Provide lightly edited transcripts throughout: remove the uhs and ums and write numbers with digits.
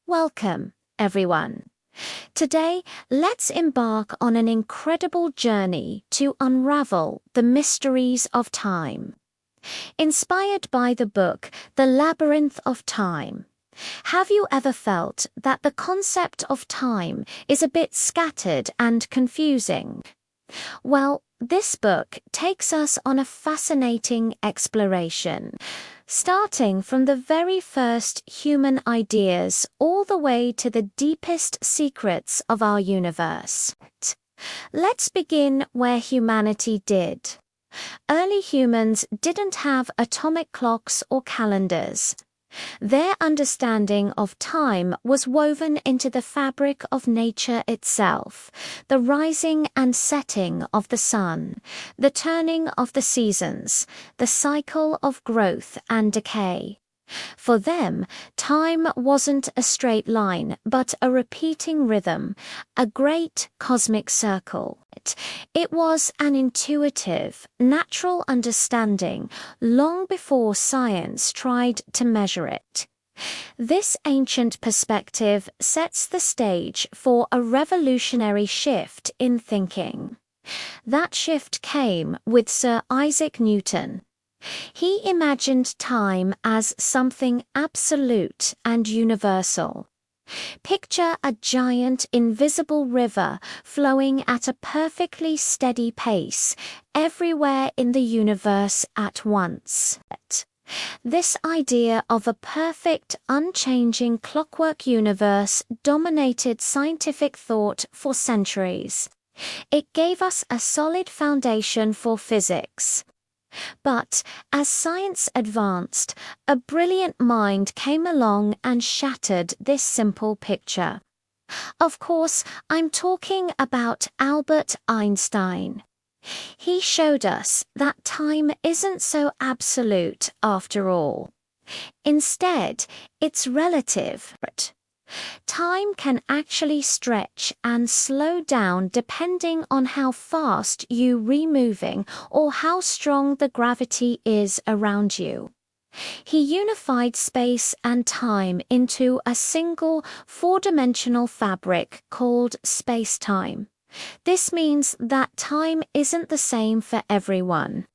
Welcome, everyone. Today, let's embark on an incredible journey to unravel the mysteries of time. Inspired by the book The Labyrinth of Time, have you ever felt that the concept of time is a bit scattered and confusing? Well, this book takes us on a fascinating exploration, starting from the very first human ideas all the way to the deepest secrets of our universe. Let's begin where humanity did. Early humans didn't have atomic clocks or calendars. Their understanding of time was woven into the fabric of nature itself, the rising and setting of the sun, the turning of the seasons, the cycle of growth and decay. For them, time wasn't a straight line, but a repeating rhythm, a great cosmic circle. It was an intuitive, natural understanding long before science tried to measure it. This ancient perspective sets the stage for a revolutionary shift in thinking. That shift came with Sir Isaac Newton. He imagined time as something absolute and universal. Picture a giant invisible river flowing at a perfectly steady pace everywhere in the universe at once. This idea of a perfect, unchanging clockwork universe dominated scientific thought for centuries. It gave us a solid foundation for physics. But as science advanced, a brilliant mind came along and shattered this simple picture. Of course, I'm talking about Albert Einstein. He showed us that time isn't so absolute after all. Instead, it's relative. Time can actually stretch and slow down depending on how fast you're moving or how strong the gravity is around you. He unified space and time into a single four-dimensional fabric called space-time. This means that time isn't the same for everyone.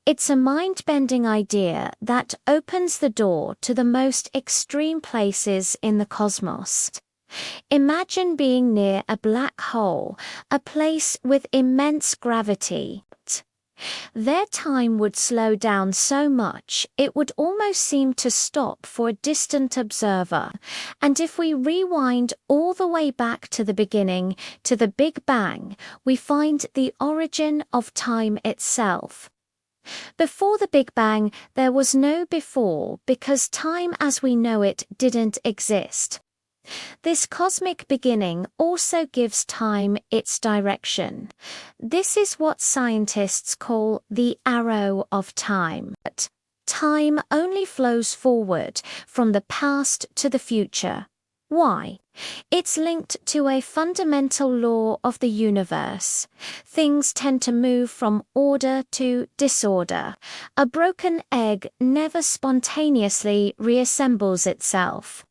It's a mind-bending idea that opens the door to the most extreme places in the cosmos. Imagine being near a black hole, a place with immense gravity. Their time would slow down so much it would almost seem to stop for a distant observer. And if we rewind all the way back to the beginning, to the Big Bang, we find the origin of time itself. Before the Big Bang, there was no before because time as we know it didn't exist. This cosmic beginning also gives time its direction. This is what scientists call the arrow of time. Time only flows forward from the past to the future. Why? It's linked to a fundamental law of the universe. Things tend to move from order to disorder. A broken egg never spontaneously reassembles itself.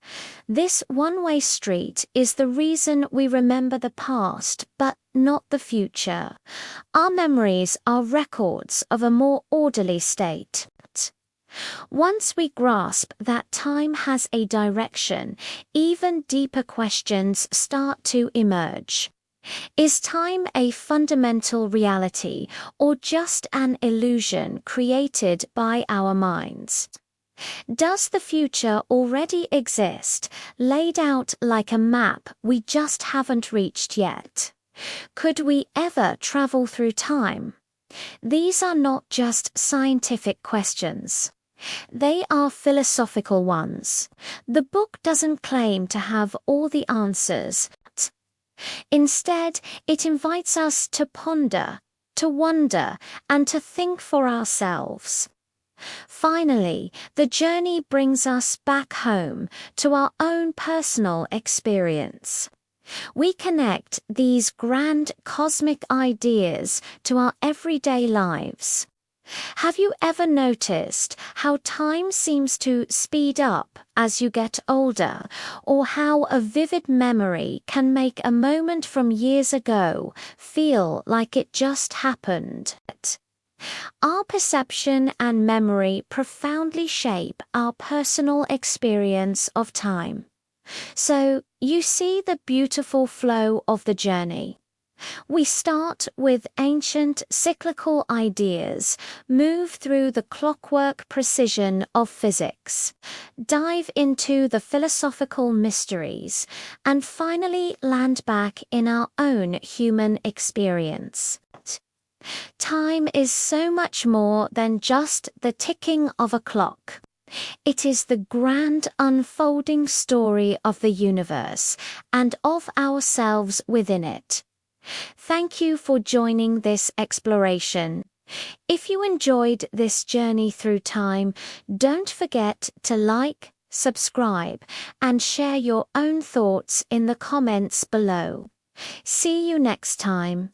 This one-way street is the reason we remember the past, but not the future. Our memories are records of a more orderly state. Once we grasp that time has a direction, even deeper questions start to emerge. Is time a fundamental reality or just an illusion created by our minds? Does the future already exist, laid out like a map we just haven't reached yet? Could we ever travel through time? These are not just scientific questions. They are philosophical ones. The book doesn't claim to have all the answers. Instead, it invites us to ponder, to wonder, and to think for ourselves. Finally, the journey brings us back home to our own personal experience. We connect these grand cosmic ideas to our everyday lives. Have you ever noticed how time seems to speed up as you get older, or how a vivid memory can make a moment from years ago feel like it just happened? Our perception and memory profoundly shape our personal experience of time. So, you see the beautiful flow of the journey. We start with ancient cyclical ideas, move through the clockwork precision of physics, dive into the philosophical mysteries, and finally land back in our own human experience. Time is so much more than just the ticking of a clock. It is the grand unfolding story of the universe and of ourselves within it. Thank you for joining this exploration. If you enjoyed this journey through time, don't forget to like, subscribe, and share your own thoughts in the comments below. See you next time.